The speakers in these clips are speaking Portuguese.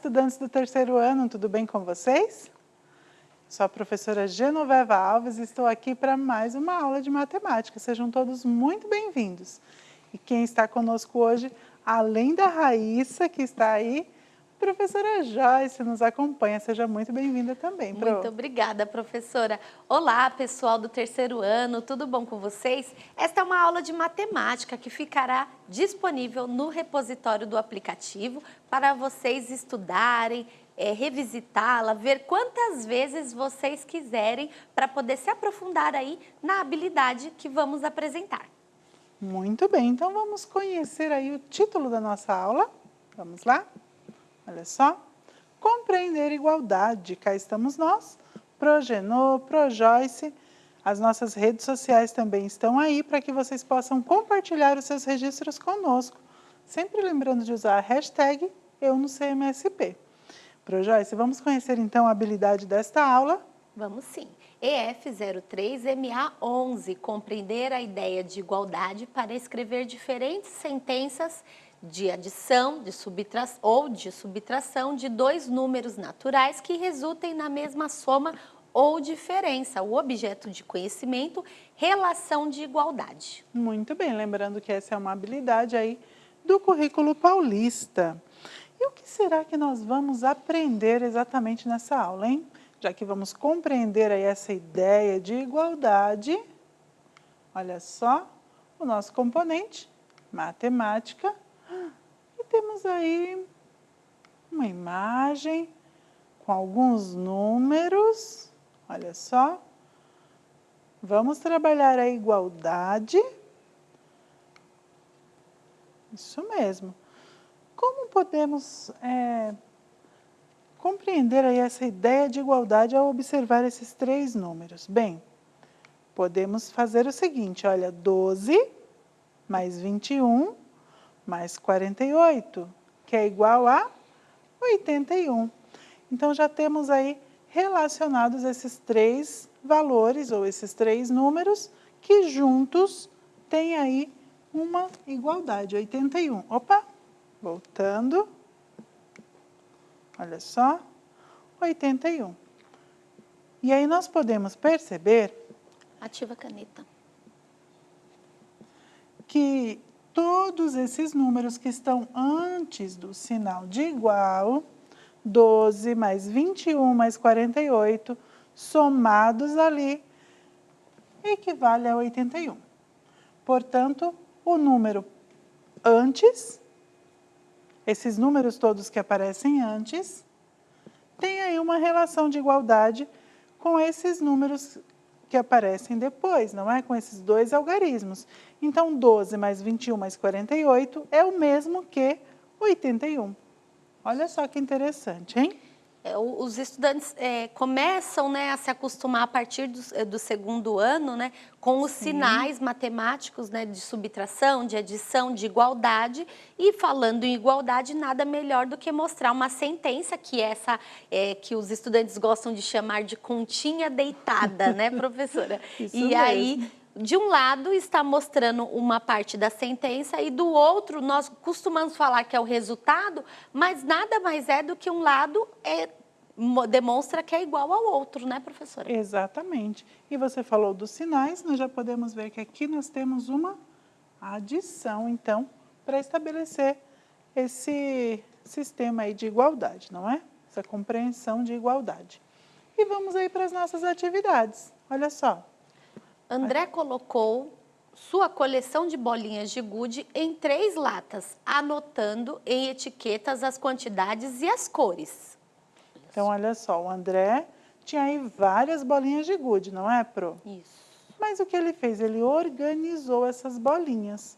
estudantes do terceiro ano, tudo bem com vocês? Sou a professora Genoveva Alves e estou aqui para mais uma aula de matemática. Sejam todos muito bem-vindos. E quem está conosco hoje, além da Raíssa, que está aí, a professora Joyce nos acompanha. Seja muito bem-vinda também, Pro. Muito obrigada, professora. Olá, pessoal do terceiro ano, tudo bom com vocês? Esta é uma aula de matemática que ficará disponível no repositório do aplicativo para vocês estudarem, revisitá-la, ver quantas vezes vocês quiserem para poder se aprofundar aí na habilidade que vamos apresentar. Muito bem, então vamos conhecer aí o título da nossa aula. Vamos lá? Olha só. Compreender igualdade. Cá estamos nós, Progenô, Projoyce. As nossas redes sociais também estão aí para que vocês possam compartilhar os seus registros conosco. Sempre lembrando de usar a hashtag EuNoCMSP. Projoyce, vamos conhecer então a habilidade desta aula? Vamos sim. EF03MA11, compreender a ideia de igualdade para escrever diferentes sentenças de adição ou de subtração de dois números naturais que resultem na mesma soma ou diferença. O objeto de conhecimento, relação de igualdade. Muito bem, lembrando que essa é uma habilidade aí do currículo paulista. E o que será que nós vamos aprender exatamente nessa aula, hein? Já que vamos compreender aí essa ideia de igualdade, olha só, o nosso componente, matemática, e temos aí uma imagem com alguns números, olha só. Vamos trabalhar a igualdade, isso mesmo. Como podemos compreender aí essa ideia de igualdade ao observar esses três números? Bem, podemos fazer o seguinte, olha, 12 mais 21 mais 48, que é igual a 81. Então, já temos aí relacionados esses três valores, ou esses três números, que juntos têm aí uma igualdade, 81. Opa, voltando. Olha só, 81. E aí nós podemos perceber... Ativa a caneta. Que todos esses números que estão antes do sinal de igual, 12 mais 21 mais 48, somados ali, equivale a 81. Portanto, o número antes... Esses números todos que aparecem antes, tem aí uma relação de igualdade com esses números que aparecem depois, não é? Com esses dois algarismos. Então, 12 mais 21 mais 48 é o mesmo que 81. Olha só que interessante, hein? Os estudantes começam, né, a se acostumar a partir do segundo ano, né, com os sinais matemáticos, né, de subtração, de adição, de igualdade. E falando em igualdade, nada melhor do que mostrar uma sentença, que que os estudantes gostam de chamar de continha deitada, né, professora? Isso e mesmo. aí, de um lado está mostrando uma parte da sentença e do outro nós costumamos falar que é o resultado, mas nada mais é do que um lado demonstra que é igual ao outro, né, professora? Exatamente. E você falou dos sinais, nós já podemos ver que aqui nós temos uma adição, então, para estabelecer esse sistema aí de igualdade, não é? Essa compreensão de igualdade. E vamos aí para as nossas atividades. Olha só. André colocou sua coleção de bolinhas de gude em 3 latas, anotando em etiquetas as quantidades e as cores. Então, olha só, o André tinha aí várias bolinhas de gude, não é, Pro? Isso. Mas o que ele fez? Ele organizou essas bolinhas.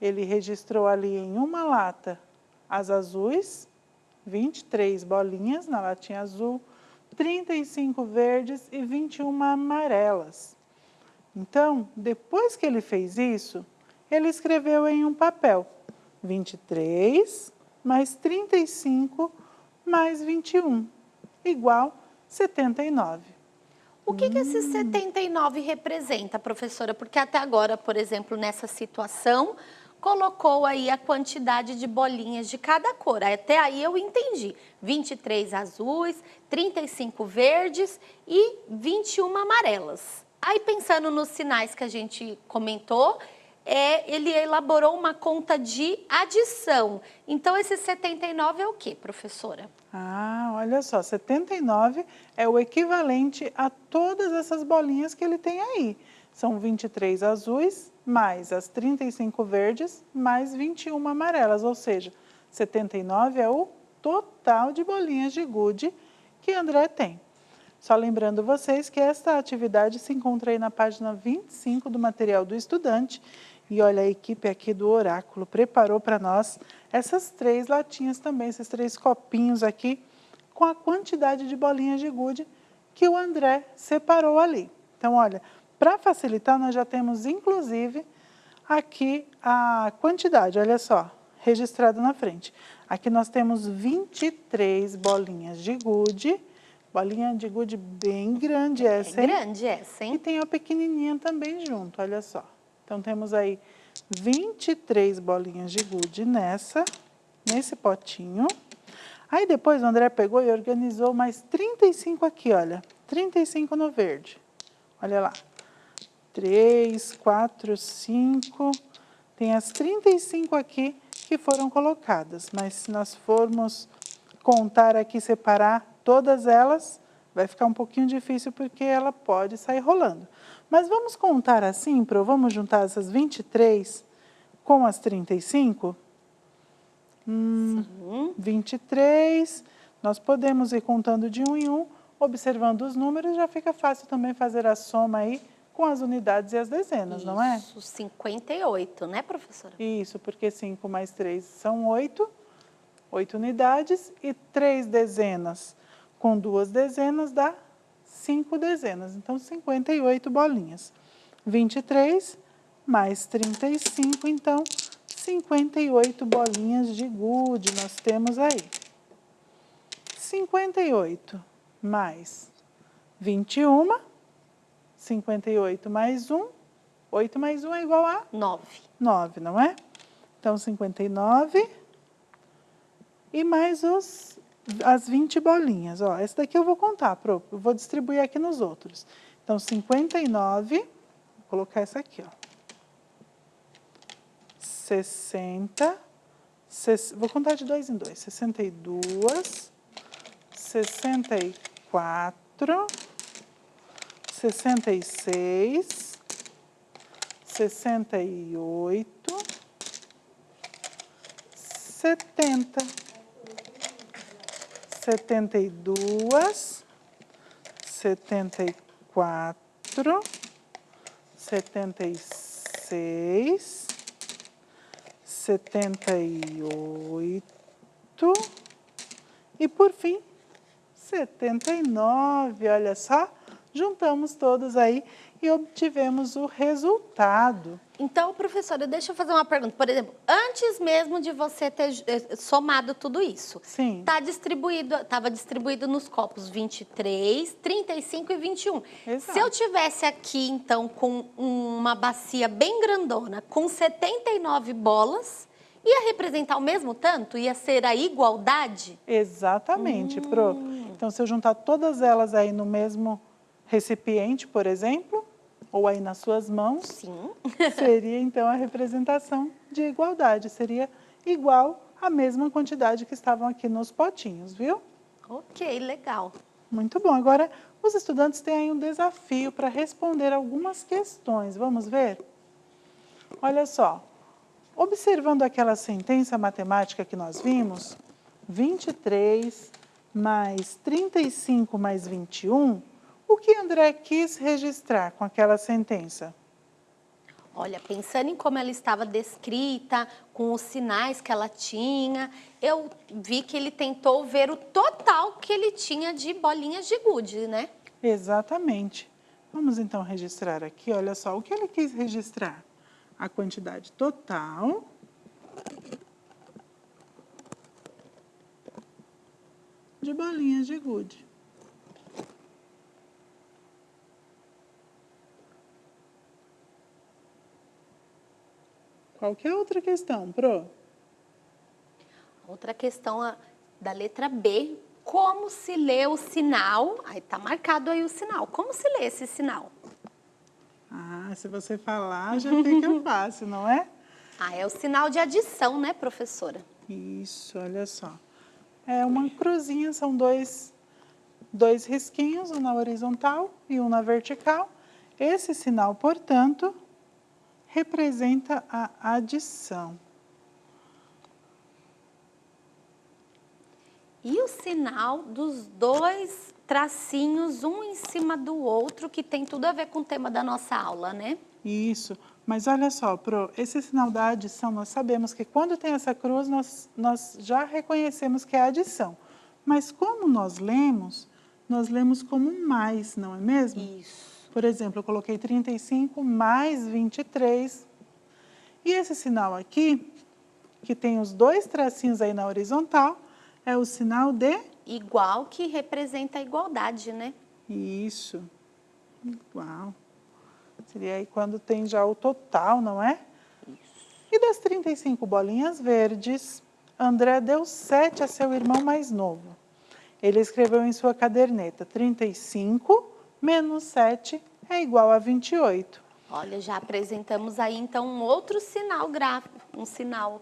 Ele registrou ali em uma lata as azuis, 23 bolinhas na latinha azul, 35 verdes e 21 amarelas. Então, depois que ele fez isso, ele escreveu em um papel 23 mais 35 mais 21, igual 79. O que esse 79 representa, professora? Porque até agora, por exemplo, nessa situação, colocou aí a quantidade de bolinhas de cada cor. Até aí eu entendi. 23 azuis, 35 verdes e 21 amarelas. Aí pensando nos sinais que a gente comentou, ele elaborou uma conta de adição. Então, esse 79 é o quê, professora? Ah, olha só, 79 é o equivalente a todas essas bolinhas que ele tem aí. São 23 azuis, mais as 35 verdes, mais 21 amarelas, ou seja, 79 é o total de bolinhas de gude que André tem. Só lembrando vocês que esta atividade se encontra aí na página 25 do material do estudante. E olha, a equipe aqui do Oráculo preparou para nós essas 3 latinhas também, esses 3 copinhos aqui, com a quantidade de bolinhas de gude que o André separou ali. Então, olha, para facilitar, nós já temos, inclusive, aqui a quantidade, olha só, registrada na frente. Aqui nós temos 23 bolinhas de gude, bolinha de gude bem grande essa, hein? É grande essa, hein? E tem a pequenininha também junto, olha só. Então, temos aí 23 bolinhas de gude nesse potinho. Aí, depois, o André pegou e organizou mais 35 aqui, olha. 35 no verde. Olha lá. 3, 4, 5. Tem as 35 aqui que foram colocadas. Mas, se nós formos contar aqui, separar todas elas, vai ficar um pouquinho difícil porque ela pode sair rolando. Mas vamos contar assim, vamos juntar essas 23 com as 35? Sim. 23, nós podemos ir contando de um em um, observando os números, já fica fácil também fazer a soma aí com as unidades e as dezenas, Isso, não é? Isso, 58, né, professora? Isso, porque 5 mais 3 são 8, 8 unidades, e 3 dezenas com 2 dezenas dá 5 dezenas, então 58 bolinhas. 23 mais 35, então 58 bolinhas de gude nós temos aí. 58 mais 21, 58 mais 1, 8 mais 1 é igual a 9. 9, não é? Então, 59 e mais as 20 bolinhas. Ó, essa daqui eu vou contar, eu vou distribuir aqui nos outros. Então, 59, vou colocar essa aqui, ó. 60, vou contar de 2 em 2, 62, 64, 66, 68, 70, 72, 74, 76, 78 e, por fim, 79. Olha só, juntamos todos aí e obtivemos o resultado. Então, professora, deixa eu fazer uma pergunta. Por exemplo, antes mesmo de você ter somado tudo isso, Sim. Estava distribuído nos copos 23, 35 e 21. Exato. Se eu tivesse aqui, então, com uma bacia bem grandona, com 79 bolas, ia representar o mesmo tanto? Ia ser a igualdade? Exatamente, Pro. Então, se eu juntar todas elas aí no mesmo recipiente, por exemplo, ou aí nas suas mãos, Sim. seria então a representação de igualdade, seria igual à mesma quantidade que estavam aqui nos potinhos, viu? Ok, legal. Muito bom. Agora, os estudantes têm aí um desafio para responder algumas questões. Vamos ver? Olha só, observando aquela sentença matemática que nós vimos, 23 mais 35 mais 21, o que André quis registrar com aquela sentença? Olha, pensando em como ela estava descrita, com os sinais que ela tinha, eu vi que ele tentou ver o total que ele tinha de bolinhas de gude, né? Exatamente. Vamos então registrar aqui, olha só, o que ele quis registrar? A quantidade total de bolinhas de gude. Qualquer outra questão, Pro? Outra questão da letra B, como se lê o sinal? Aí tá marcado aí o sinal. Como se lê esse sinal? Ah, se você falar, já fica fácil, não é? Ah, é o sinal de adição, né, professora? Isso, olha só. É uma cruzinha, são dois risquinhos, um na horizontal e um na vertical. Esse sinal, portanto, representa a adição. E o sinal dos dois tracinhos, um em cima do outro, que tem tudo a ver com o tema da nossa aula, né? Isso, mas olha só, Pro, esse sinal da adição, nós sabemos que quando tem essa cruz, nós já reconhecemos que é adição. Mas como nós lemos como um mais, não é mesmo? Isso. Por exemplo, eu coloquei 35 mais 23. E esse sinal aqui, que tem os dois tracinhos aí na horizontal, é o sinal de... Igual, que representa a igualdade, né? Isso, igual. Seria aí quando tem já o total, não é? Isso. E das 35 bolinhas verdes, André deu 7 a seu irmão mais novo. Ele escreveu em sua caderneta, 35 menos 7 é igual a 28. Olha, já apresentamos aí, então, um outro sinal gráfico, um sinal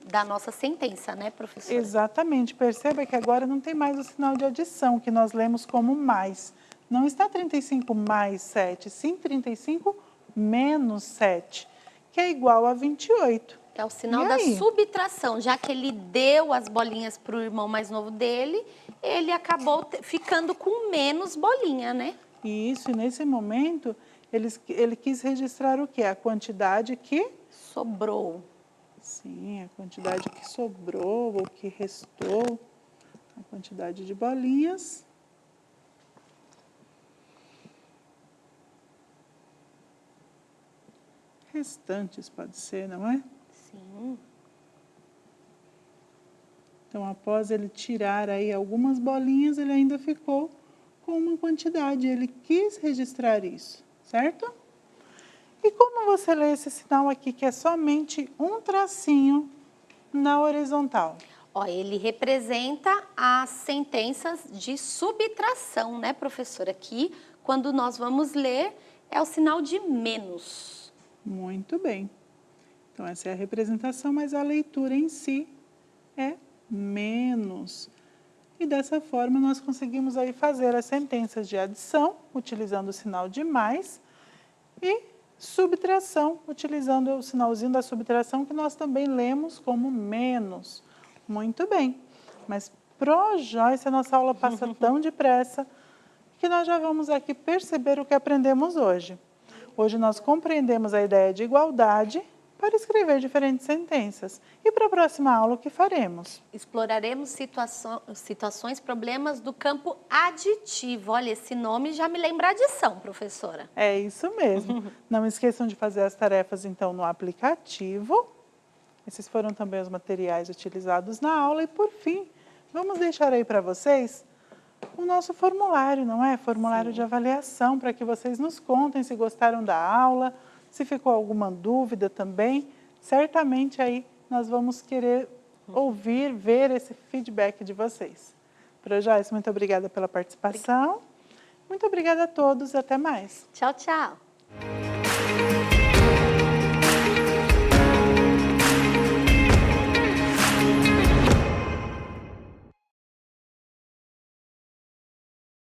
da nossa sentença, né, professora? Exatamente. Perceba que agora não tem mais o sinal de adição, que nós lemos como mais. Não está 35 mais 7, sim 35 menos 7, que é igual a 28. É o sinal E da aí? subtração, já que ele deu as bolinhas para o irmão mais novo dele, ele acabou ficando com menos bolinha, né? Isso, e nesse momento, ele quis registrar o quê? A quantidade que... Sobrou. Sim, a quantidade que sobrou ou que restou, a quantidade de bolinhas. Restantes pode ser, não é? Sim. Então, após ele tirar aí algumas bolinhas, ele ainda ficou com uma quantidade. Ele quis registrar isso, certo? E como você lê esse sinal aqui, que é somente um tracinho na horizontal? Ó, ele representa as sentenças de subtração, né, professora? Aqui, quando nós vamos ler, é o sinal de menos. Muito bem. Então, essa é a representação, mas a leitura em si é menos. E dessa forma, nós conseguimos aí fazer as sentenças de adição, utilizando o sinal de mais, e subtração, utilizando o sinalzinho da subtração, que nós também lemos como menos. Muito bem. Mas, Pro Joyce, a nossa aula passa tão depressa que nós já vamos aqui perceber o que aprendemos hoje. Hoje nós compreendemos a ideia de igualdade para escrever diferentes sentenças. E para a próxima aula, o que faremos? Exploraremos situações, problemas do campo aditivo. Olha, esse nome já me lembra adição, professora. É isso mesmo. Não esqueçam de fazer as tarefas, então, no aplicativo. Esses foram também os materiais utilizados na aula. E, por fim, vamos deixar aí para vocês o nosso formulário, não é? Formulário Sim. de avaliação, para que vocês nos contem se gostaram da aula, se ficou alguma dúvida também. Certamente aí nós vamos querer ouvir, ver esse feedback de vocês. Pro Joyce, muito obrigada pela participação. Muito obrigada a todos e até mais. Tchau, tchau.